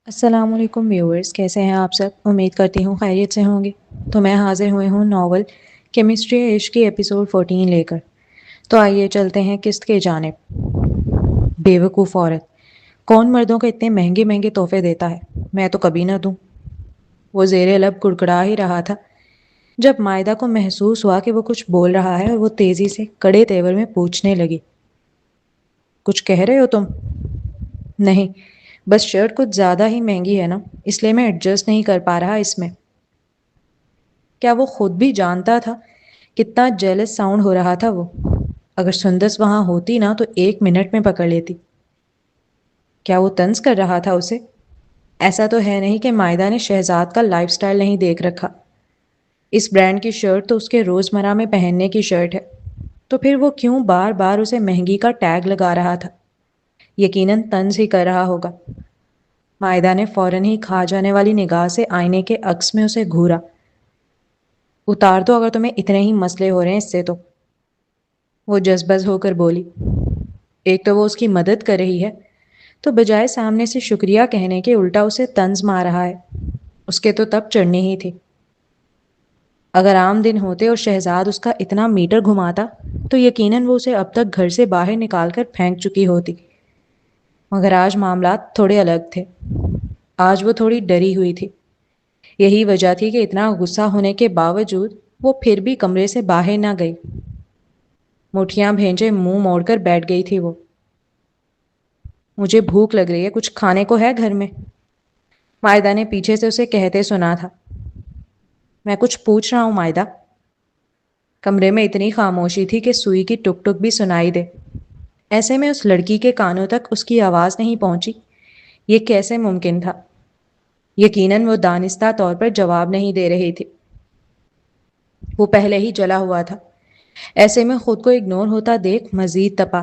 السلام علیکم ویورز، کیسے ہیں آپ سب؟ امید کرتی ہوں خیریت سے ہوں گے۔ تو میں حاضر ہوئی ہوں ناول کیمسٹری عشق کی ایپیسوڈ 14 لے کر۔ تو آئیے چلتے ہیں قسط کی جانب۔ بے وقوف عورت، کون مردوں کو اتنے مہنگے مہنگے تحفے دیتا ہے؟ میں تو کبھی نہ دوں۔ وہ زیر لب کڑکڑا ہی رہا تھا جب مائدہ کو محسوس ہوا کہ وہ کچھ بول رہا ہے، اور وہ تیزی سے کڑے تیور میں پوچھنے لگی، کچھ کہہ رہے ہو تم؟ نہیں، بس شرٹ کچھ زیادہ ہی مہنگی ہے نا، اس لیے میں ایڈجسٹ نہیں کر پا رہا اس میں۔ کیا وہ خود بھی جانتا تھا کتنا جیلس ساؤنڈ ہو رہا تھا وہ؟ اگر سندس وہاں ہوتی نا تو 1 منٹ میں پکڑ لیتی۔ کیا وہ طنز کر رہا تھا اسے؟ ایسا تو ہے نہیں کہ مائدہ نے شہزاد کا لائف سٹائل نہیں دیکھ رکھا؟ اس برانڈ کی شرٹ تو اس کے روزمرہ میں پہننے کی شرٹ ہے، تو پھر وہ کیوں بار بار اسے مہنگی کا ٹیگ لگا رہا تھا؟ یقیناً طنز ہی کر رہا ہوگا۔ مائدہ نے فوراً ہی کھا جانے والی نگاہ سے آئینے کے عکس میں اسے گھورا۔ اتار دو اگر تمہیں اتنے ہی مسئلے ہو رہے ہیں اس سے تو۔ وہ جذبز ہو کر بولی۔ ایک تو وہ اس کی مدد کر رہی ہے، تو بجائے سامنے سے شکریہ کہنے کے الٹا اسے طنز مار رہا ہے۔ اس کے تو تب چڑھنی ہی تھی۔ اگر عام دن ہوتے اور شہزاد اس کا اتنا میٹر گھماتا تو یقیناً وہ اسے اب تک گھر سے باہر نکال کر پھینک چکی ہوتی، مگر آج معاملات تھوڑے الگ تھے۔ آج وہ تھوڑی ڈری ہوئی تھی۔ یہی وجہ تھی کہ اتنا غصہ ہونے کے باوجود وہ پھر بھی کمرے سے باہر نہ گئی۔ مٹھیاں بھینجے منہ موڑ کر بیٹھ گئی تھی وہ۔ مجھے بھوک لگ رہی ہے، کچھ کھانے کو ہے گھر میں؟ مائدہ نے پیچھے سے اسے کہتے سنا تھا۔ میں کچھ پوچھ رہا ہوں مائدہ۔ کمرے میں اتنی خاموشی تھی کہ سوئی کی ٹک ٹک بھی سنائی دے۔ ایسے میں اس لڑکی کے کانوں تک اس کی آواز نہیں پہنچی۔ یہ کیسے ممکن تھا؟ یقیناً وہ دانستہ طور پر جواب نہیں دے رہی تھی۔ وہ پہلے ہی جلا ہوا تھا۔ ایسے میں خود کو اگنور ہوتا دیکھ مزید تپا۔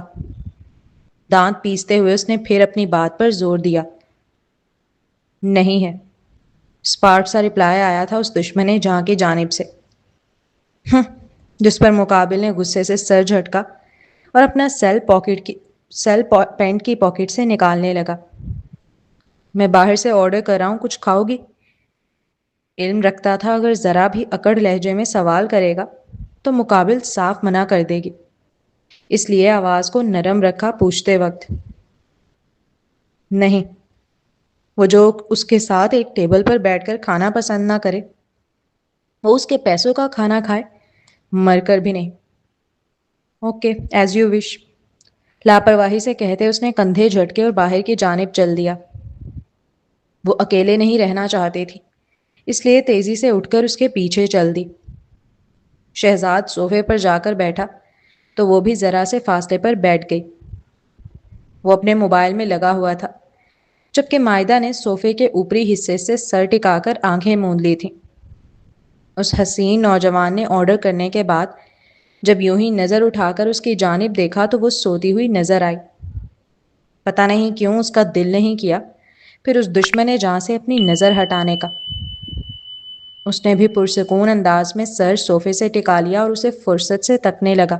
دانت پیستے ہوئے اس نے پھر اپنی بات پر زور دیا۔ نہیں ہے۔ اسپارٹ سا رپلائی آیا تھا اس دشمن جہاں کی جانب سے۔ جس پر مقابل نے غصے سے سر جھٹکا اور اپنا سیل پینٹ کی پاکٹ سے نکالنے لگا۔ میں باہر سے آرڈر کر رہا ہوں، کچھ کھاؤ گی؟ علم رکھتا تھا اگر ذرا بھی اکڑ لہجے میں سوال کرے گا تو مقابل صاف منع کر دے گی، اس لیے آواز کو نرم رکھا پوچھتے وقت۔ نہیں۔ وہ جو اس کے ساتھ ایک ٹیبل پر بیٹھ کر کھانا پسند نہ کرے، وہ اس کے پیسوں کا کھانا کھائے؟ مر کر بھی نہیں۔ اوکے، ایز یو وش، لاپرواہی سے کہتے اس نے کندھے جھٹکے اور باہر کی جانب چل دیا۔ وہ اکیلے نہیں رہنا چاہتی تھی، اس لیے تیزی سے اٹھ کر اس کے پیچھے چل دی۔ شہزاد صوفے پر جا کر بیٹھا تو وہ بھی ذرا سے فاصلے پر بیٹھ گئی۔ وہ اپنے موبائل میں لگا ہوا تھا، جبکہ مائدہ نے صوفے کے اوپری حصے سے سر ٹکا کر آنکھیں موند لی تھیں۔ اس حسین نوجوان نے آرڈر کرنے کے بعد جب یوں ہی نظر اٹھا کر اس کی جانب دیکھا تو وہ سوتی ہوئی نظر آئی۔ پتہ نہیں کیوں اس کا دل نہیں کیا پھر اس دشمن جاں سے اپنی نظر ہٹانے کا۔ اس نے بھی پرسکون انداز میں سر صوفے سے ٹکا لیا اور اسے فرصت سے تکنے لگا۔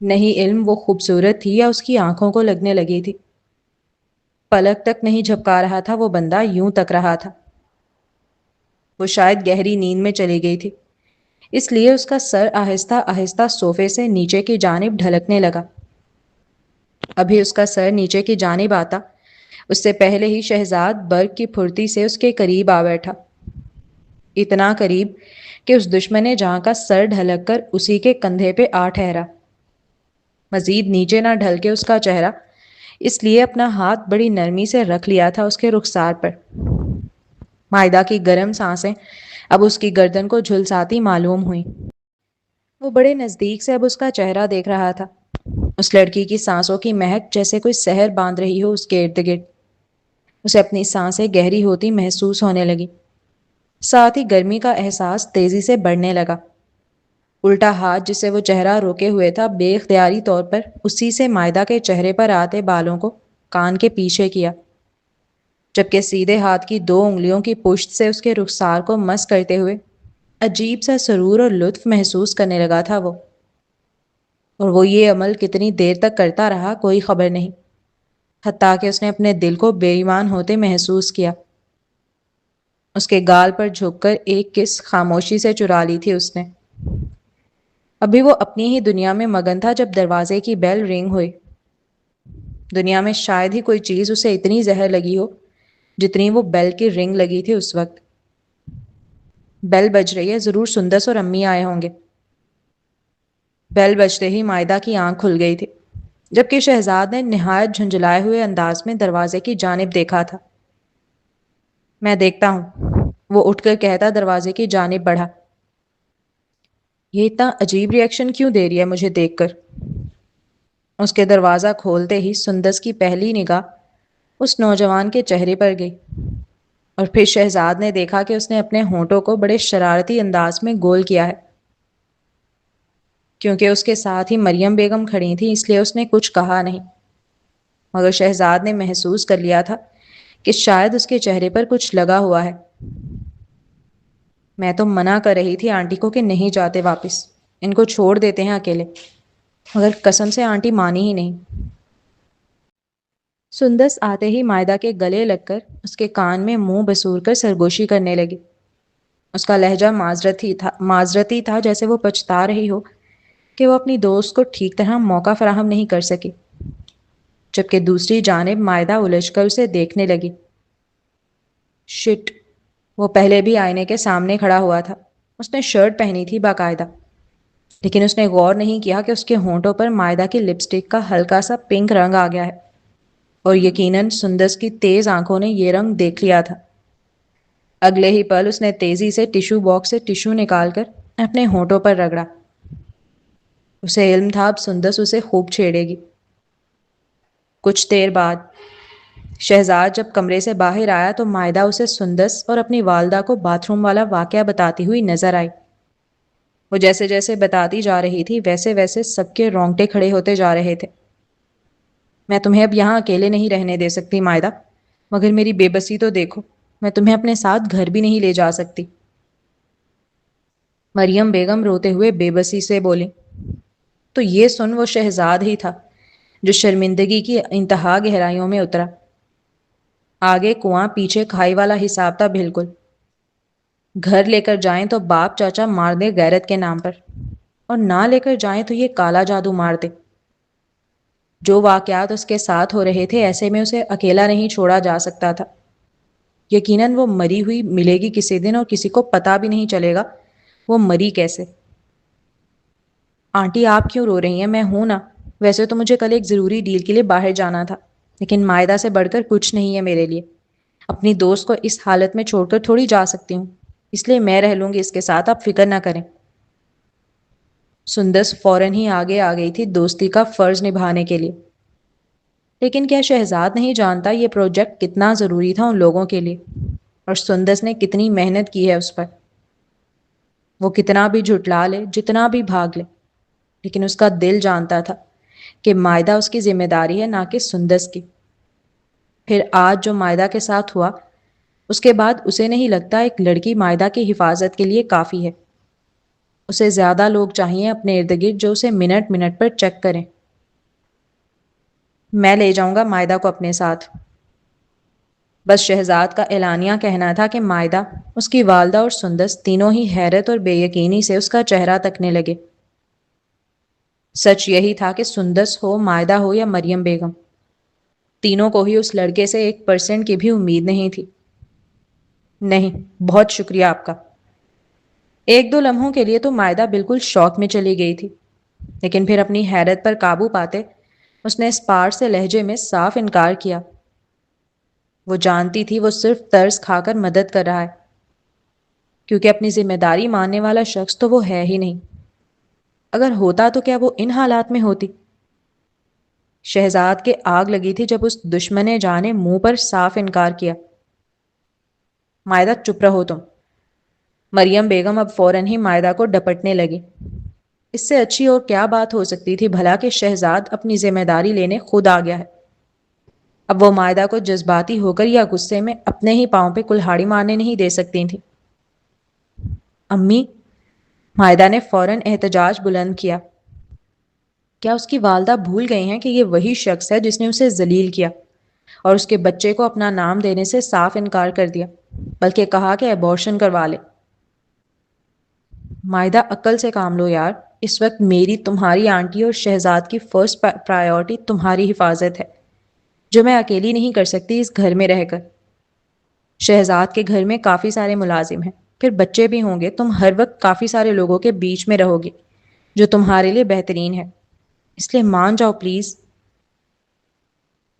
نہیں علم وہ خوبصورت تھی یا اس کی آنکھوں کو لگنے لگی تھی۔ پلک تک نہیں جھپکا رہا تھا وہ بندہ، یوں تک رہا تھا۔ وہ شاید گہری نیند میں چلی گئی تھی، اس لیے اس کا سر آہستہ آہستہ صوفے سے نیچے کی جانب ڈھلکنے لگا۔ ابھی اس کا سر نیچے کی جانب آتا، اس سے پہلے ہی شہزاد برق کی پھرتی سے اس کے قریب آ بیٹھا۔ اتنا قریب کہ اس دشمن جہاں کا سر ڈھلک کر اسی کے کندھے پہ آ ٹھہرا۔ مزید نیچے نہ ڈھل کے اس کا چہرہ، اس لیے اپنا ہاتھ بڑی نرمی سے رکھ لیا تھا اس کے رخسار پر۔ مائدہ کی گرم سانسیں اب اس کی گردن کو جھلساتی معلوم ہوئیں۔ وہ بڑے نزدیک سے اب اس کا چہرہ دیکھ رہا تھا۔ اس لڑکی کی سانسوں کی مہک جیسے کوئی سحر باندھ رہی ہو اس کے ارد گرد۔ اسے اپنی سانسیں گہری ہوتی محسوس ہونے لگی، ساتھ ہی گرمی کا احساس تیزی سے بڑھنے لگا۔ الٹا ہاتھ جسے وہ چہرہ روکے ہوئے تھا بے اختیاری طور پر اسی سے مائدہ کے چہرے پر آتے بالوں کو کان کے پیچھے کیا، جبکہ سیدھے ہاتھ کی 2 انگلیوں کی پشت سے اس کے رخسار کو مس کرتے ہوئے عجیب سا سرور اور لطف محسوس کرنے لگا تھا وہ۔ اور وہ یہ عمل کتنی دیر تک کرتا رہا کوئی خبر نہیں۔ حتیٰ کہ اس نے اپنے دل کو بے ایمان ہوتے محسوس کیا۔ اس کے گال پر جھک کر ایک کس خاموشی سے چرا لی تھی اس نے۔ ابھی وہ اپنی ہی دنیا میں مگن تھا جب دروازے کی بیل رنگ ہوئی۔ دنیا میں شاید ہی کوئی چیز اسے اتنی زہر لگی ہو جتنی وہ بیل کی رنگ لگی تھی اس وقت۔ بیل بج رہی ہے، ضرور سندس اور امی آئے ہوں گے۔ بیل بجتے ہی مائدہ کی آنکھ کھل گئی تھی، جبکہ شہزاد نے نہایت جھنجھلائے ہوئے انداز میں دروازے کی جانب دیکھا تھا۔ میں دیکھتا ہوں، وہ اٹھ کر کہتا دروازے کی جانب بڑھا۔ یہ اتنا عجیب ری ایکشن کیوں دے رہی ہے مجھے دیکھ کر؟ اس کے دروازہ کھولتے ہی سندس کی پہلی نگاہ اس نوجوان کے چہرے پر گئی، اور پھر شہزاد نے دیکھا کہ اس نے اپنے ہونٹوں کو بڑے شرارتی انداز میں گول کیا ہے۔ کیونکہ اس کے ساتھ ہی مریم بیگم کھڑی تھی اس لیے اس نے کچھ کہا نہیں، مگر شہزاد نے محسوس کر لیا تھا کہ شاید اس کے چہرے پر کچھ لگا ہوا ہے۔ میں تو منع کر رہی تھی آنٹی کو کہ نہیں جاتے واپس، ان کو چھوڑ دیتے ہیں اکیلے، مگر قسم سے آنٹی مانی ہی نہیں۔ سندس آتے ہی مائدہ کے گلے لگ کر اس کے کان میں منہ بسور کر سرگوشی کرنے لگی۔ اس کا لہجہ معذرتی تھا، جیسے وہ پچھتا رہی ہو کہ وہ اپنی دوست کو ٹھیک طرح موقع فراہم نہیں کر سکی۔ جبکہ دوسری جانب مائدہ الجھ کر اسے دیکھنے لگی۔ شٹ! وہ پہلے بھی آئینے کے سامنے کھڑا ہوا تھا۔ اس نے شرٹ پہنی تھی باقاعدہ، لیکن اس نے غور نہیں کیا کہ اس کے ہونٹوں پر مائدہ کی لپسٹک کا ہلکا سا پنک رنگ آ گیا ہے، اور یقیناً سندس کی تیز آنکھوں نے یہ رنگ دیکھ لیا تھا۔ اگلے ہی پل اس نے تیزی سے ٹیشو باکس سے ٹیشو نکال کر اپنے ہونٹوں پر رگڑا۔ اسے علم تھا اب سندس اسے خوب چھیڑے گی۔ کچھ دیر بعد شہزاد جب کمرے سے باہر آیا تو مائدہ اسے سندس اور اپنی والدہ کو باتھ روم والا واقعہ بتاتی ہوئی نظر آئی۔ وہ جیسے جیسے بتاتی جا رہی تھی ویسے ویسے سب کے رونگٹے کھڑے ہوتے جا رہے تھے۔ میں تمہیں اب یہاں اکیلے نہیں رہنے دے سکتی مائدہ، مگر میری بے بسی تو دیکھو، میں تمہیں اپنے ساتھ گھر بھی نہیں لے جا سکتی۔ مریم بیگم روتے ہوئے بے بسی سے بولی۔ تو یہ سن وہ شہزاد ہی تھا جو شرمندگی کی انتہا گہرائیوں میں اترا۔ آگے کنواں، پیچھے کھائی والا حساب تھا بالکل۔ گھر لے کر جائیں تو باپ چاچا مار دے غیرت کے نام پر، اور نہ لے کر جائیں تو یہ کالا جادو مار دے۔ جو واقعات اس کے ساتھ ہو رہے تھے ایسے میں اسے اکیلا نہیں چھوڑا جا سکتا تھا۔ یقیناً وہ مری ہوئی ملے گی کسی دن، اور کسی کو پتہ بھی نہیں چلے گا وہ مری کیسے۔ آنٹی آپ کیوں رو رہی ہیں؟ میں ہوں نا۔ ویسے تو مجھے کل ایک ضروری ڈیل کے لیے باہر جانا تھا، لیکن مائدہ سے بڑھ کر کچھ نہیں ہے میرے لیے۔ اپنی دوست کو اس حالت میں چھوڑ کر تھوڑی جا سکتی ہوں، اس لیے میں رہ لوں گی اس کے ساتھ، آپ فکر نہ کریں۔ سندس فوراً ہی آگے آ گئی تھی دوستی کا فرض نبھانے کے لیے۔ لیکن کیا شہزاد نہیں جانتا یہ پروجیکٹ کتنا ضروری تھا ان لوگوں کے لیے، اور سندس نے کتنی محنت کی ہے اس پر۔ وہ کتنا بھی جھٹلا لے، جتنا بھی بھاگ لے، لیکن اس کا دل جانتا تھا کہ مائدہ اس کی ذمہ داری ہے، نہ کہ سندس کی۔ پھر آج جو مائدہ کے ساتھ ہوا، اس کے بعد اسے نہیں لگتا ایک لڑکی مائدہ کی حفاظت کے لیے کافی ہے۔ اسے زیادہ لوگ چاہیے اپنے ارد گرد جو اسے منٹ منٹ پر چیک کریں۔ میں لے جاؤں گا مائدہ کو اپنے ساتھ۔ بس شہزاد کا اعلانیہ کہنا تھا کہ مائدہ، اس کی والدہ اور سندس تینوں ہی حیرت اور بے یقینی سے اس کا چہرہ تکنے لگے۔ سچ یہی تھا کہ سندس ہو، مائدہ ہو یا مریم بیگم، تینوں کو ہی اس لڑکے سے 1% کی بھی امید نہیں تھی۔ نہیں، بہت شکریہ آپ کا۔ ایک دو لمحوں کے لیے تو مائدہ بالکل شوق میں چلی گئی تھی، لیکن پھر اپنی حیرت پر قابو پاتے اس نے اسپار سے لہجے میں صاف انکار کیا۔ وہ جانتی تھی وہ صرف طرز کھا کر مدد کر رہا ہے، کیونکہ اپنی ذمہ داری ماننے والا شخص تو وہ ہے ہی نہیں۔ اگر ہوتا تو کیا وہ ان حالات میں ہوتی؟ شہزاد کے آگ لگی تھی جب اس دشمن جان نے منہ پر صاف انکار کیا۔ مائدہ چپ رہو تم۔ مریم بیگم اب فوراً ہی مائدہ کو ڈپٹنے لگی۔ اس سے اچھی اور کیا بات ہو سکتی تھی بھلا کہ شہزاد اپنی ذمہ داری لینے خود آ گیا ہے۔ اب وہ مائدہ کو جذباتی ہو کر یا غصے میں اپنے ہی پاؤں پہ کلہاڑی مارنے نہیں دے سکتی تھی۔ امی، مائدہ نے فوراً احتجاج بلند کیا۔ کیا اس کی والدہ بھول گئی ہیں کہ یہ وہی شخص ہے جس نے اسے ذلیل کیا؟ اور اس کے بچے کو اپنا نام دینے سے صاف انکار کر دیا، بلکہ کہا کہ ابورشن کروا لے۔ مائدہ عقل سے کام لو یار، اس وقت میری، تمہاری آنٹی اور شہزاد کی فرسٹ پرائیورٹی تمہاری حفاظت ہے، جو میں اکیلی نہیں کر سکتی اس گھر میں رہ کر۔ شہزاد کے گھر میں کافی سارے ملازم ہیں، پھر بچے بھی ہوں گے، تم ہر وقت کافی سارے لوگوں کے بیچ میں رہو گے، جو تمہارے لیے بہترین ہے، اس لیے مان جاؤ پلیز۔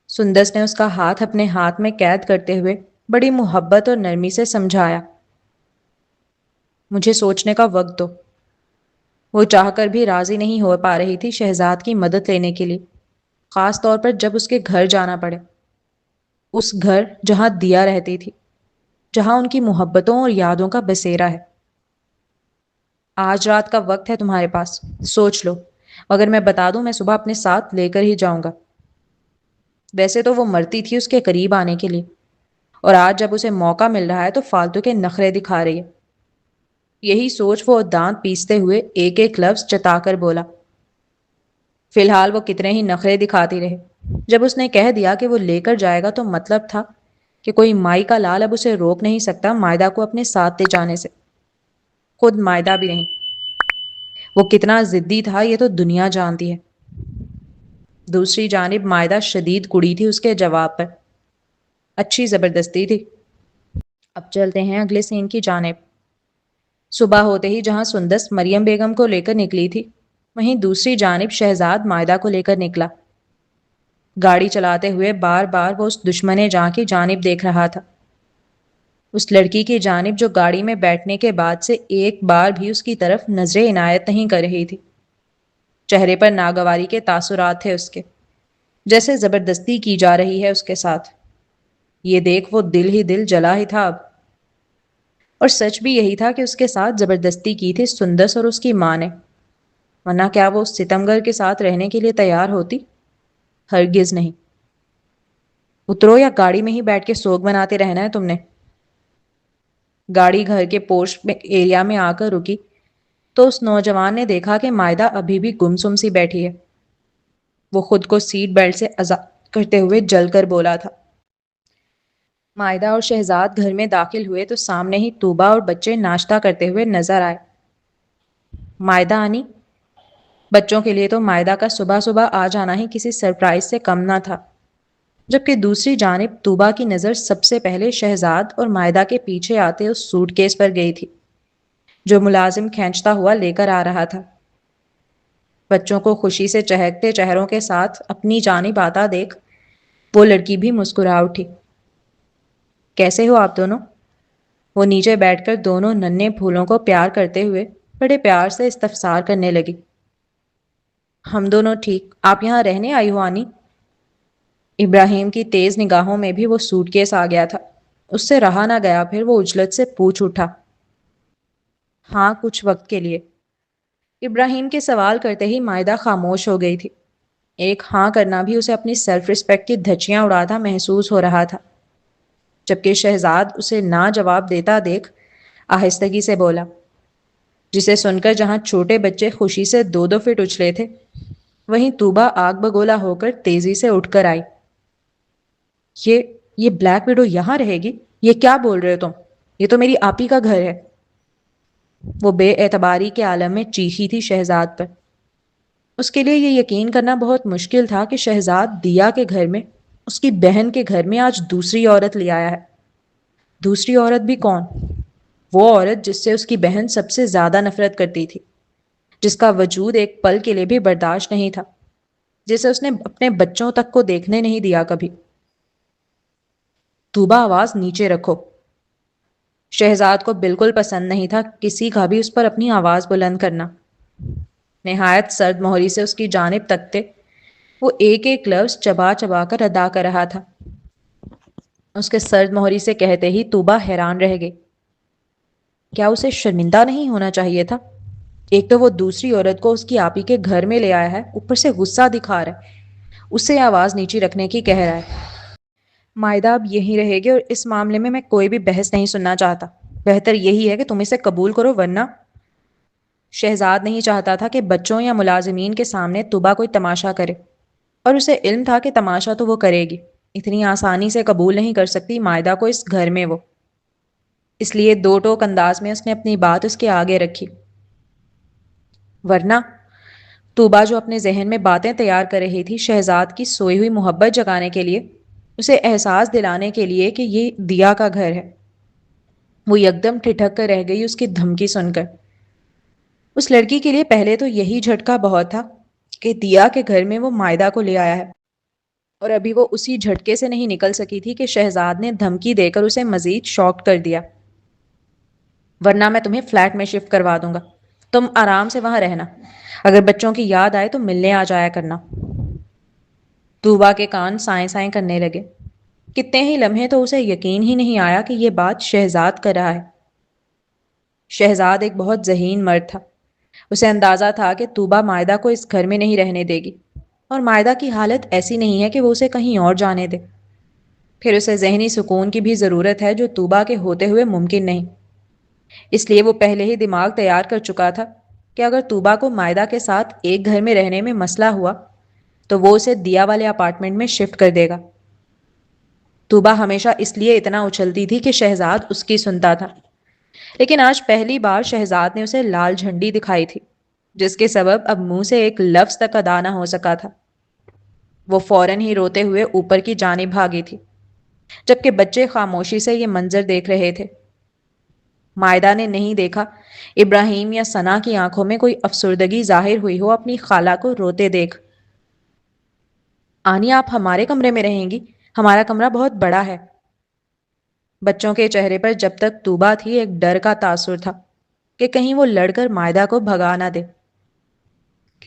سندس نے اس کا ہاتھ اپنے ہاتھ میں قید کرتے ہوئے بڑی محبت اور نرمی سے سمجھایا، مجھے سوچنے کا وقت دو۔ وہ چاہ کر بھی راضی نہیں ہو پا رہی تھی شہزاد کی مدد لینے کے لیے، خاص طور پر جب اس کے گھر جانا پڑے، اس گھر جہاں دیا رہتی تھی، جہاں ان کی محبتوں اور یادوں کا بسیرا ہے۔ آج رات کا وقت ہے تمہارے پاس، سوچ لو، اگر میں بتا دوں میں صبح اپنے ساتھ لے کر ہی جاؤں گا۔ ویسے تو وہ مرتی تھی اس کے قریب آنے کے لیے، اور آج جب اسے موقع مل رہا ہے تو فالتو کے نخرے دکھا رہی ہے۔ یہی سوچ وہ دانت پیستے ہوئے ایک ایک لفظ چتا کر بولا۔ فی الحال وہ کتنے ہی نخرے دکھاتی رہے، جب اس نے کہہ دیا کہ وہ لے کر جائے گا تو مطلب تھا کہ کوئی مائی کا لال اب اسے روک نہیں سکتا مائدہ کو اپنے ساتھ لے جانے سے، خود مائدہ بھی نہیں۔ وہ کتنا ضدی تھا یہ تو دنیا جانتی ہے۔ دوسری جانب مائدہ شدید کڑی تھی اس کے جواب پر، اچھی زبردستی تھی۔ اب چلتے ہیں اگلے سین کی جانب۔ صبح ہوتے ہی جہاں سندس مریم بیگم کو لے کر نکلی تھی، وہیں دوسری جانب شہزاد مائدہ کو لے کر نکلا۔ گاڑی چلاتے ہوئے بار بار وہ اس دشمن جاں کی جانب دیکھ رہا تھا، اس لڑکی کی جانب جو گاڑی میں بیٹھنے کے بعد سے ایک بار بھی اس کی طرف نظر عنایت نہیں کر رہی تھی۔ چہرے پر ناگواری کے تاثرات تھے اس کے، جیسے زبردستی کی جا رہی ہے اس کے ساتھ۔ یہ دیکھ وہ دل ہی دل جلا ہی تھا اب، اور سچ بھی یہی تھا کہ اس کے ساتھ زبردستی کی تھی سندس اور اس کی ماں نے، ورنہ کیا وہ اس ستمگر کے ساتھ رہنے کے لیے تیار ہوتی؟ ہرگز نہیں۔ اترو یا گاڑی میں ہی بیٹھ کے سوگ بناتے رہنا ہے تم نے۔ گاڑی گھر کے پورش ایریا میں آ کر رکی تو اس نوجوان نے دیکھا کہ مائدہ ابھی بھی گمسم سی بیٹھی ہے۔ وہ خود کو سیٹ بیلٹ سے آزاد کرتے ہوئے جل کر بولا تھا۔ مائدہ اور شہزاد گھر میں داخل ہوئے تو سامنے ہی طوبہ اور بچے ناشتہ کرتے ہوئے نظر آئے۔ مائدہ آنی، بچوں کے لیے تو مائدہ کا صبح صبح آ جانا ہی کسی سرپرائز سے کم نہ تھا، جبکہ دوسری جانب طوبہ کی نظر سب سے پہلے شہزاد اور مائدہ کے پیچھے آتے اس سوٹ کیس پر گئی تھی جو ملازم کھینچتا ہوا لے کر آ رہا تھا۔ بچوں کو خوشی سے چہکتے چہروں کے ساتھ اپنی جانب آتا دیکھ وہ لڑکی بھی مسکرا اٹھی۔ کیسے ہو آپ دونوں؟ وہ نیچے بیٹھ کر دونوں ننھے پھولوں کو پیار کرتے ہوئے بڑے پیار سے استفسار کرنے لگی۔ ہم دونوں ٹھیک، آپ یہاں رہنے آئی ہو آنی؟ ابراہیم کی تیز نگاہوں میں بھی وہ سوٹ کیس آ گیا تھا، اس سے رہا نہ گیا، پھر وہ عجلت سے پوچھ اٹھا۔ ہاں، کچھ وقت کے لیے۔ ابراہیم کے سوال کرتے ہی مائدہ خاموش ہو گئی تھی۔ ایک ہاں کرنا بھی اسے اپنی سیلف رسپیکٹ کی دھچیاں اڑاتا محسوس ہو رہا تھا، جبکہ شہزاد اسے نہ جواب دیتا دیکھ آہستگی سے بولا، جسے سن کر جہاں چھوٹے بچے خوشی سے دو دو فٹ اچھلے تھے، وہیں طوبہ آگ بگولا ہو کر تیزی سے اٹھ کر آئی۔ یہ بلیک وڈو یہاں رہے گی؟ یہ کیا بول رہے ہو تم؟ یہ تو میری آپی کا گھر ہے۔ وہ بے اعتباری کے عالم میں چیخی تھی شہزاد پر۔ اس کے لیے یہ یقین کرنا بہت مشکل تھا کہ شہزاد دیا کے گھر میں، اس کی بہن کے گھر میں آج دوسری عورت لے آیا ہے۔ دوسری عورت بھی کون؟ وہ عورت جس سے اس کی بہن سب سے زیادہ نفرت کرتی تھی، جس کا وجود ایک پل کے لیے بھی برداشت نہیں تھا، جسے اس نے اپنے بچوں تک کو دیکھنے نہیں دیا کبھی۔ طوبہ، آواز نیچے رکھو۔ شہزاد کو بالکل پسند نہیں تھا کسی کا بھی اس پر اپنی آواز بلند کرنا۔ نہایت سرد مہری سے اس کی جانب تکتے وہ ایک ایک لفظ چبا چبا کر ادا کر رہا تھا۔ اس کے سرد مہری سے کہتے ہی طوبہ حیران رہ گئی۔ کیا اسے شرمندہ نہیں ہونا چاہیے تھا؟ ایک تو وہ دوسری عورت کو اس کی آپی کے گھر میں لے آیا ہے، اوپر سے غصہ دکھا رہا ہے، اس سے آواز نیچی رکھنے کی کہہ رہا ہے۔ مائدہ اب یہیں رہے گی اور اس معاملے میں کوئی بھی بحث نہیں سننا چاہتا۔ بہتر یہی ہے کہ تم اسے قبول کرو، ورنہ… شہزاد نہیں چاہتا تھا کہ بچوں یا ملازمین کے سامنے طوبہ کوئی تماشا کرے، اور اسے علم تھا کہ تماشا تو وہ کرے گی۔ اتنی آسانی سے قبول نہیں کر سکتی مائدہ کو اس گھر میں وہ. اس لیے دو ٹوک انداز میں اس نے اپنی بات اس کے آگے رکھی. ورنہ طوبا جو اپنے ذہن میں باتیں تیار کر رہی تھی شہزاد کی سوئی ہوئی محبت جگانے کے لیے، اسے احساس دلانے کے لیے کہ یہ دیا کا گھر ہے، وہ یکدم ٹھٹک کر رہ گئی اس کی دھمکی سن کر. اس لڑکی کے لیے پہلے تو یہی جھٹکا بہت تھا کہ دیا کے گھر میں وہ مائدہ کو لے آیا ہے، اور ابھی وہ اسی جھٹکے سے نہیں نکل سکی تھی کہ شہزاد نے دھمکی دے کر اسے مزید شاکڈ کر دیا. ورنہ میں تمہیں فلیٹ میں شفٹ کروا دوں گا، تم آرام سے وہاں رہنا، اگر بچوں کی یاد آئے تو ملنے آ جایا کرنا. طوبا کے کان سائیں سائیں کرنے لگے. کتنے ہی لمحے تو اسے یقین ہی نہیں آیا کہ یہ بات شہزاد کر رہا ہے. شہزاد ایک بہت ذہین مرد تھا. اسے اندازہ تھا کہ طوبا مائدہ کو اس گھر میں نہیں رہنے دے گی، اور مائدہ کی حالت ایسی نہیں ہے کہ وہ اسے کہیں اور جانے دے. پھر اسے ذہنی سکون کی بھی ضرورت ہے جو طوبا کے ہوتے ہوئے ممکن نہیں. اس لیے وہ پہلے ہی دماغ تیار کر چکا تھا کہ اگر طوبا کو مائدہ کے ساتھ ایک گھر میں رہنے میں مسئلہ ہوا تو وہ اسے دیا والے اپارٹمنٹ میں شفٹ کر دے گا. طوبا ہمیشہ اس لیے اتنا اچھلتی تھی کہ شہزاد اس کی سنتا تھا، لیکن آج پہلی بار شہزاد نے اسے لال جھنڈی دکھائی تھی، جس کے سبب اب منہ سے ایک لفظ تک ادا نہ ہو سکا تھا. وہ فوراً ہی روتے ہوئے اوپر کی جانب بھاگی تھی، جبکہ بچے خاموشی سے یہ منظر دیکھ رہے تھے. مائدہ نے نہیں دیکھا ابراہیم یا ثنا کی آنکھوں میں کوئی افسردگی ظاہر ہوئی ہو اپنی خالہ کو روتے دیکھ. آنی آپ ہمارے کمرے میں رہیں گی، ہمارا کمرہ بہت بڑا ہے. بچوں کے چہرے پر جب تک طوبا تھی ایک ڈر کا تاثر تھا کہ کہیں وہ لڑ کر مائدہ کو بھگا نہ دے.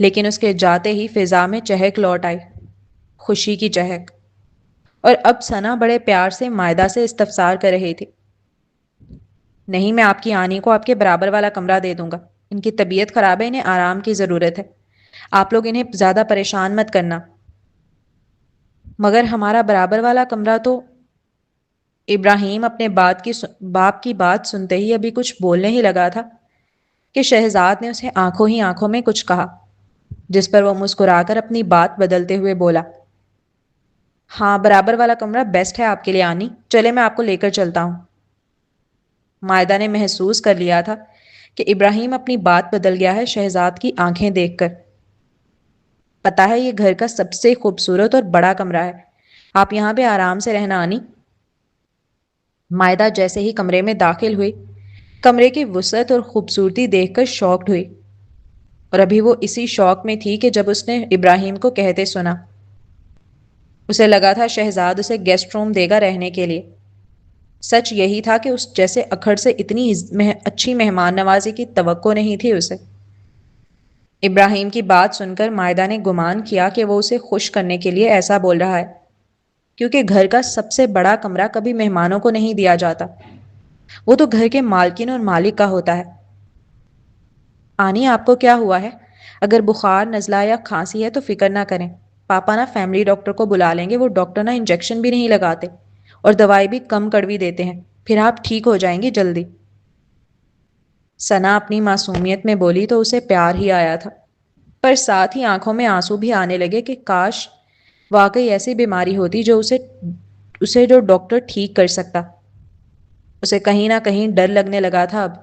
لیکن اس کے جاتے ہی فضا میں چہک لوٹ آئی، خوشی کی چہک. اور اب ثنا بڑے پیار سے مائدہ سے استفسار کر رہی تھی. نہیں، میں آپ کی آنی کو آپ کے برابر والا کمرہ دے دوں گا، ان کی طبیعت خراب ہے، انہیں آرام کی ضرورت ہے، آپ لوگ انہیں زیادہ پریشان مت کرنا. مگر ہمارا برابر والا کمرہ تو... ابراہیم اپنے باپ کی بات سنتے ہی ابھی کچھ بولنے ہی لگا تھا کہ شہزاد نے اسے آنکھوں ہی آنکھوں میں کچھ کہا، جس پر وہ مسکرا کر اپنی بات بدلتے ہوئے بولا، ہاں برابر والا کمرہ بیسٹ ہے آپ کے لیے آنی، چلے میں آپ کو لے کر چلتا ہوں. مائدہ نے محسوس کر لیا تھا کہ ابراہیم اپنی بات بدل گیا ہے شہزاد کی آنکھیں دیکھ کر. پتا ہے یہ گھر کا سب سے خوبصورت اور بڑا کمرہ ہے، آپ یہاں پہ آرام سے رہنا آنی. مائدہ جیسے ہی کمرے میں داخل ہوئی، کمرے کی وسعت اور خوبصورتی دیکھ کر شاکڈ ہوئی، اور ابھی وہ اسی شوق میں تھی کہ جب اس نے ابراہیم کو کہتے سنا. اسے لگا تھا شہزاد اسے گیسٹ روم دے گا رہنے کے لیے. سچ یہی تھا کہ اس جیسے اکھڑ سے اتنی اچھی مہمان نوازی کی توقع نہیں تھی اسے. ابراہیم کی بات سن کر مائدہ نے گمان کیا کہ وہ اسے خوش کرنے کے لیے ایسا بول رہا ہے، کیونکہ گھر کا سب سے بڑا کمرہ کبھی مہمانوں کو نہیں دیا جاتا، وہ تو گھر کے مالکن اور مالک کا ہوتا ہے. آنی آپ کو کیا ہوا ہے؟ اگر بخار، نزلہ یا کھانسی ہے تو فکر نہ کریں، پاپا نا فیملی ڈاکٹر کو بلا لیں گے، وہ ڈاکٹر نا انجیکشن بھی نہیں لگاتے اور دوائی بھی کم کڑوی دیتے ہیں، پھر آپ ٹھیک ہو جائیں گی جلدی. ثنا اپنی معصومیت میں بولی تو اسے پیار ہی آیا تھا، پر ساتھ ہی آنکھوں میں آنسو بھی آنے لگے کہ کاش واقعی ایسی بیماری ہوتی جو اسے جو ڈاکٹر ٹھیک کر سکتا. اسے کہیں نہ کہیں ڈر لگنے لگا تھا اب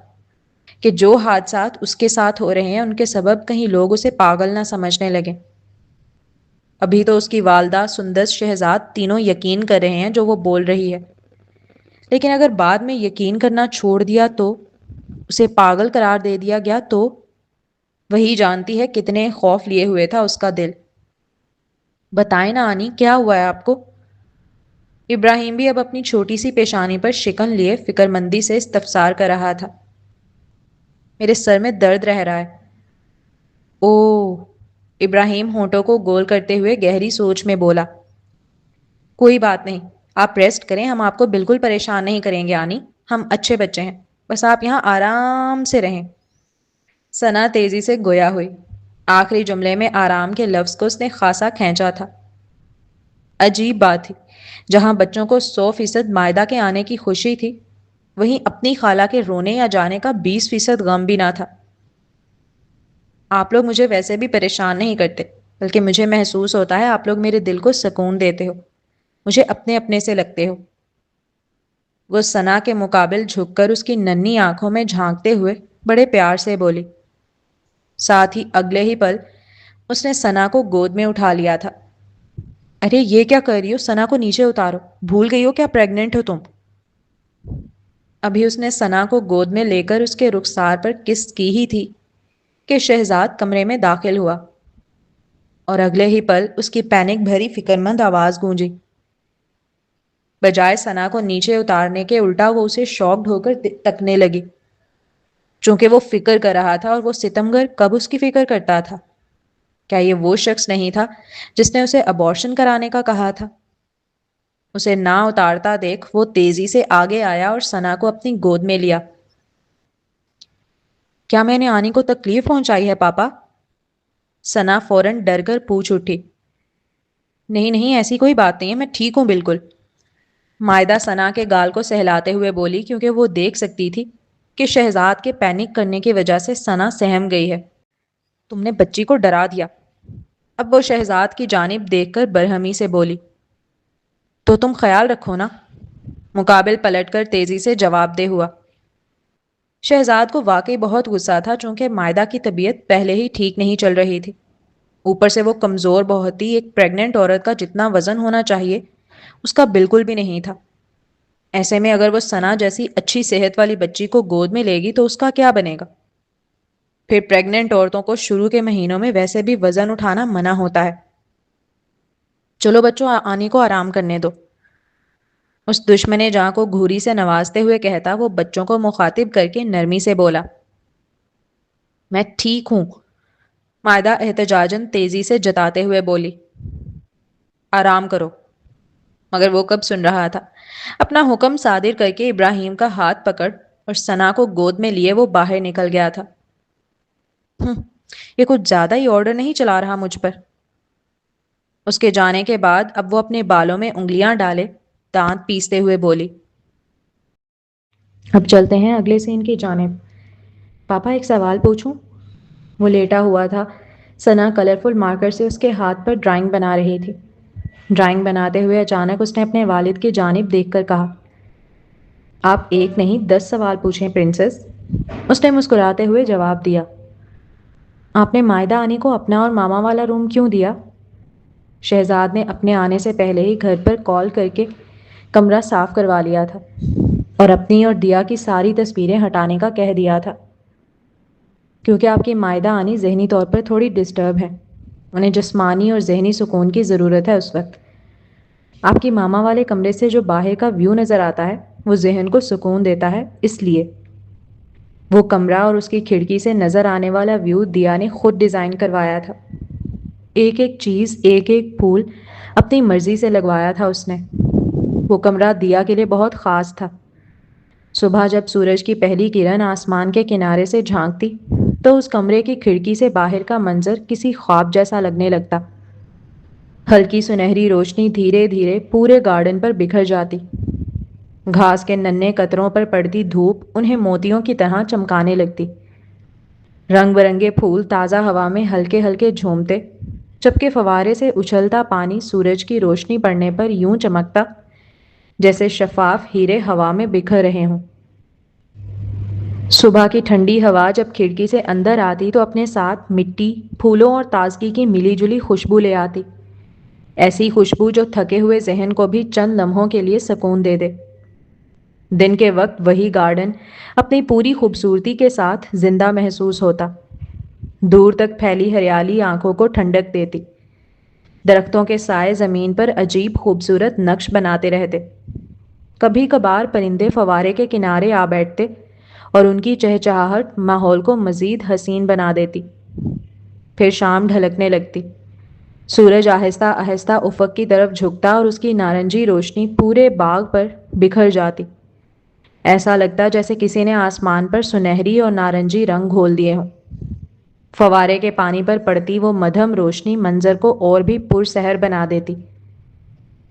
کہ جو حادثات اس کے ساتھ ہو رہے ہیں ان کے سبب کہیں لوگ اسے پاگل نہ سمجھنے لگیں. ابھی تو اس کی والدہ، سندس، شہزاد تینوں یقین کر رہے ہیں جو وہ بول رہی ہے، لیکن اگر بعد میں یقین کرنا چھوڑ دیا تو، اسے پاگل قرار دے دیا گیا تو، وہی جانتی ہے کتنے خوف لیے ہوئے تھا اس کا دل. بتائیں نا آنی، کیا ہوا ہے آپ کو؟ ابراہیم بھی اب اپنی چھوٹی سی پیشانی پر شکن لیے فکر مندی سے استفسار کر رہا تھا. میرے سر میں درد رہ رہا ہے. او، ابراہیم ہونٹوں کو گول کرتے ہوئے گہری سوچ میں بولا. کوئی بات نہیں، آپ ریسٹ کریں، ہم آپ کو بالکل پریشان نہیں کریں گے آنی، ہم اچھے بچے ہیں، بس آپ یہاں آرام سے رہیں. ثنا تیزی سے گویا ہوئی. آخری جملے میں آرام کے لفظ کو اس نے خاصا کھینچا تھا. عجیب بات تھی، جہاں بچوں کو 100% مائدہ کے آنے کی خوشی تھی، وہیں اپنی خالہ کے رونے یا جانے کا 20% غم بھی نہ تھا. آپ لوگ مجھے ویسے بھی پریشان نہیں کرتے، بلکہ مجھے محسوس ہوتا ہے آپ لوگ میرے دل کو سکون دیتے ہو. مجھے اپنے اپنے سے لگتے ہو۔ وہ ثنا کے مقابل جھک کر اس کی ننھی آنکھوں میں جھانکتے ہوئے بڑے پیار سے بولی۔ ساتھ ہی اگلے ہی پل اس نے ثنا کو گود میں اٹھا لیا تھا۔ ارے یہ کیا کر رہی ہو؟ ثنا کو نیچے اتارو، بھول گئی ہو کیا پریگننٹ ہو تم؟ ابھی اس نے ثنا کو گود میں لے کر اس کے رخسار پر کس کی ہی تھی کہ شہزاد کمرے میں داخل ہوا، اور اگلے ہی پل اس کی پینک بھری فکر مند آواز گونجی۔ بجائے ثنا کو نیچے اتارنے کے الٹا وہ اسے شاکڈ ہو کر تکنے لگی، چونکہ وہ فکر کر رہا تھا، اور وہ ستمگر کب اس کی فکر کرتا تھا؟ کیا یہ وہ شخص نہیں تھا جس نے اسے ابارشن کرانے کا کہا تھا؟ اسے نہ اتارتا دیکھ وہ تیزی سے آگے آیا اور ثنا کو اپنی گود میں لیا۔ کیا میں نے آنی کو تکلیف پہنچائی ہے پاپا؟ ثنا فوراً ڈر کر پوچھ اٹھی۔ نہیں نہیں، ایسی کوئی بات نہیں ہے، میں ٹھیک ہوں بالکل، مائدہ ثنا کے گال کو سہلاتے ہوئے بولی، کیونکہ وہ دیکھ سکتی تھی کہ شہزاد کے پینک کرنے کی وجہ سے ثنا سہم گئی ہے۔ تم نے بچی کو ڈرا دیا۔ اب وہ شہزاد کی جانب دیکھ کر برہمی سے بولی۔ تو تم خیال رکھو نا، مقابل پلٹ کر تیزی سے جواب دے ہوا۔ شہزاد کو واقعی بہت غصہ تھا، چونکہ مائدہ کی طبیعت پہلے ہی ٹھیک نہیں چل رہی تھی، اوپر سے وہ کمزور بہت ہی، ایک پریگننٹ عورت کا جتنا وزن ہونا چاہیے اس کا بالکل بھی نہیں تھا۔ ایسے میں اگر وہ ثنا جیسی اچھی صحت والی بچی کو گود میں لے گی تو اس کا کیا بنے گا؟ پھر پریگننٹ عورتوں کو شروع کے مہینوں میں ویسے بھی وزن اٹھانا منع ہوتا ہے۔ چلو بچوں، آنی کو آرام کرنے دو، اس دشمن جاں کو گھوری سے نوازتے ہوئے کہتا وہ بچوں کو مخاطب کر کے نرمی سے بولا۔ میں ٹھیک ہوں، مائدہ احتجاجاً تیزی سے جتاتے ہوئے بولی۔ آرام کرو۔ مگر وہ کب سن رہا تھا؟ اپنا حکم صادر کر کے ابراہیم کا ہاتھ پکڑ اور ثنا کو گود میں لیے وہ باہر نکل گیا تھا۔ یہ کچھ زیادہ ہی آرڈر نہیں چلا رہا مجھ پر؟ اس کے جانے کے بعد اب وہ اپنے بالوں میں انگلیاں ڈالے دانت پیستے ہوئے بولی۔ اب چلتے ہیں اگلے سین کی جانب۔ پاپا ایک سوال پوچھوں؟ وہ لیٹا ہوا تھا، ثنا کلرفل مارکر سے اس کے ہاتھ پر ڈرائنگ بنا رہی تھی۔ ڈرائنگ بناتے ہوئے اچانک اس نے اپنے والد کی جانب دیکھ کر کہا، آپ ایک نہیں 10 سوال پوچھیں پرنسس۔ اس نے مسکراتے ہوئے جواب دیا۔ آپ نے مائدہ آنی کو اپنا اور ماما والا روم کیوں دیا؟ شہزاد نے اپنے آنے سے پہلے ہی گھر پر کال کر کے کمرہ صاف کروا لیا تھا اور اپنی اور دیا کی ساری تصویریں ہٹانے کا کہہ دیا تھا، کیونکہ آپ کی مائدہ آنی ذہنی طور پر تھوڑی ڈسٹرب ہے، انہیں جسمانی اور ذہنی سکون کی ضرورت ہے اس وقت۔ آپ کی ماما والے کمرے سے جو باہر کا ویو نظر آتا ہے وہ ذہن کو سکون دیتا ہے، اس لیے وہ کمرہ اور اس کی کھڑکی سے نظر آنے والا ویو دیا نے خود ڈیزائن کروایا تھا۔ ایک ایک چیز، ایک ایک پھول اپنی مرضی سے لگوایا تھا اس نے۔ وہ کمرہ دیا کے لیے بہت خاص تھا۔ صبح جب سورج کی پہلی کرن آسمان کے کنارے سے جھانکتی تو اس کمرے کی کھڑکی سے باہر کا منظر کسی خواب جیسا لگنے لگتا۔ ہلکی سنہری روشنی دھیرے دھیرے پورے گارڈن پر بکھر جاتی، گھاس کے ننھے قطروں پر پڑتی دھوپ انہیں موتیوں کی طرح چمکانے لگتی، رنگ برنگے پھول تازہ ہوا میں ہلکے ہلکے جھومتے، جبکہ فوارے سے اچھلتا پانی سورج کی روشنی پڑنے پر یوں چمکتا جیسے شفاف ہیرے ہوا میں بکھر رہے ہوں۔ صبح کی ٹھنڈی ہوا جب کھڑکی سے اندر آتی تو اپنے ساتھ مٹی، پھولوں اور تازگی کی ملی جلی خوشبو لے آتی، ایسی خوشبو جو تھکے ہوئے ذہن کو بھی چند لمحوں کے لیے سکون دے دے۔ دن کے وقت وہی گارڈن اپنی پوری خوبصورتی کے ساتھ زندہ محسوس ہوتا، دور تک پھیلی ہریالی آنکھوں کو ٹھنڈک دیتی، درختوں کے سائے زمین پر عجیب خوبصورت نقش بناتے رہتے، کبھی کبھار پرندے فوارے کے کنارے آ بیٹھتے اور ان کی چہچہاہٹ ماحول کو مزید حسین بنا دیتی۔ پھر شام ڈھلکنے لگتی، سورج آہستہ آہستہ افق کی طرف جھکتا اور اس کی نارنجی روشنی پورے باغ پر بکھر جاتی، ایسا لگتا جیسے کسی نے آسمان پر سنہری اور نارنجی رنگ گھول دیے ہوں۔ فوارے کے پانی پر پڑتی وہ مدھم روشنی منظر کو اور بھی پرسحر بنا دیتی،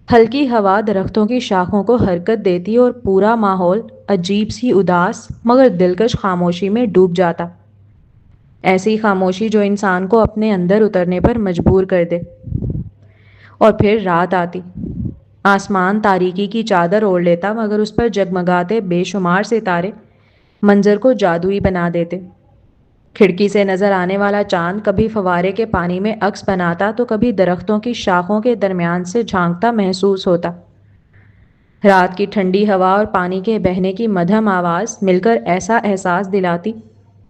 ہلکی ہوا درختوں کی شاخوں کو حرکت دیتی اور پورا ماحول عجیب سی اداس مگر دلکش خاموشی میں ڈوب جاتا، ایسی خاموشی جو انسان کو اپنے اندر اترنے پر مجبور کر دے۔ اور پھر رات آتی، آسمان تاریکی کی چادر اوڑھ لیتا مگر اس پر جگمگاتے بے شمار ستارے منظر کو جادوئی بنا دیتے۔ کھڑکی سے نظر آنے والا چاند کبھی فوارے کے پانی میں عکس بناتا تو کبھی درختوں کی شاخوں کے درمیان سے جھانکتا محسوس ہوتا۔ رات کی ٹھنڈی ہوا اور پانی کے بہنے کی مدھم آواز مل کر ایسا احساس دلاتی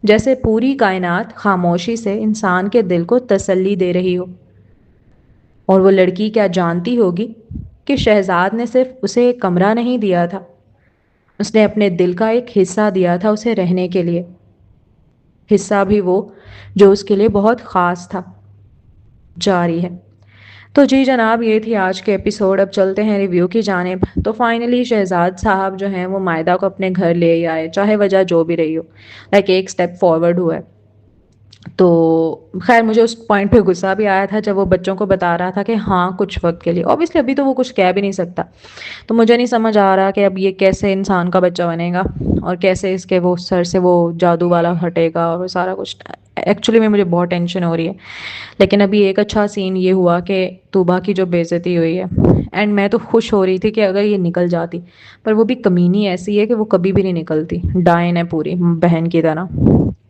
جیسے پوری کائنات خاموشی سے انسان کے دل کو تسلی دے رہی ہو۔ اور وہ لڑکی کیا جانتی ہوگی کہ شہزاد نے صرف اسے ایک کمرہ نہیں دیا تھا، اس نے اپنے دل کا ایک حصہ دیا تھا اسے رہنے کے لیے، حصہ بھی وہ جو اس کے لیے بہت خاص تھا۔ جاری ہے۔ تو جی جناب، یہ تھی آج کے ایپیسوڈ۔ اب چلتے ہیں ریویو کی جانب۔ تو فائنلی شہزاد صاحب جو ہیں وہ مائدہ کو اپنے گھر لے ہی آئے، چاہے وجہ جو بھی رہی ہو، ایک سٹیپ فارورڈ ہوا ہے۔ تو خیر مجھے اس پوائنٹ پہ غصہ بھی آیا تھا جب وہ بچوں کو بتا رہا تھا کہ ہاں کچھ وقت کے لیے، اوبیسلی ابھی تو وہ کچھ کہہ بھی نہیں سکتا، تو مجھے نہیں سمجھ آ رہا کہ اب یہ کیسے انسان کا بچہ بنے گا اور کیسے اس کے وہ سر سے وہ جادو والا ہٹے گا اور سارا کچھ۔ ایکچولی میں مجھے بہت ٹینشن ہو رہی ہے، لیکن ابھی ایک اچھا سین یہ ہوا کہ طوبا کی جو بے عزتی ہوئی ہے، اینڈ میں تو خوش ہو رہی تھی کہ اگر یہ نکل جاتی، پر وہ بھی کمینی ایسی ہے کہ وہ کبھی بھی نہیں نکلتی، ڈائن ہے پوری بہن کی طرح۔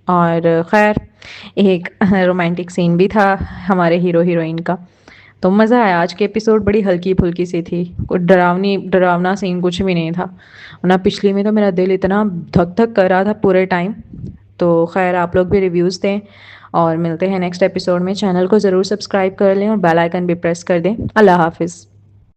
اور خیر ایک رومانٹک سین بھی تھا ہمارے ہیرو ہیروئن کا، تو مزہ آیا۔ آج کے ایپیسوڈ بڑی ہلکی پھلکی سی تھی، کوئی ڈراونا سین کچھ بھی نہیں تھا، ورنہ پچھلی میں تو میرا دل اتنا دھک دھک کر رہا تھا پورے ٹائم۔ تو خیر آپ لوگ بھی ریویوز دیں اور ملتے ہیں نیکسٹ ایپیسوڈ میں۔ چینل کو ضرور سبسکرائب کر لیں اور بیل آئیکن بھی پریس کر دیں۔ اللہ حافظ۔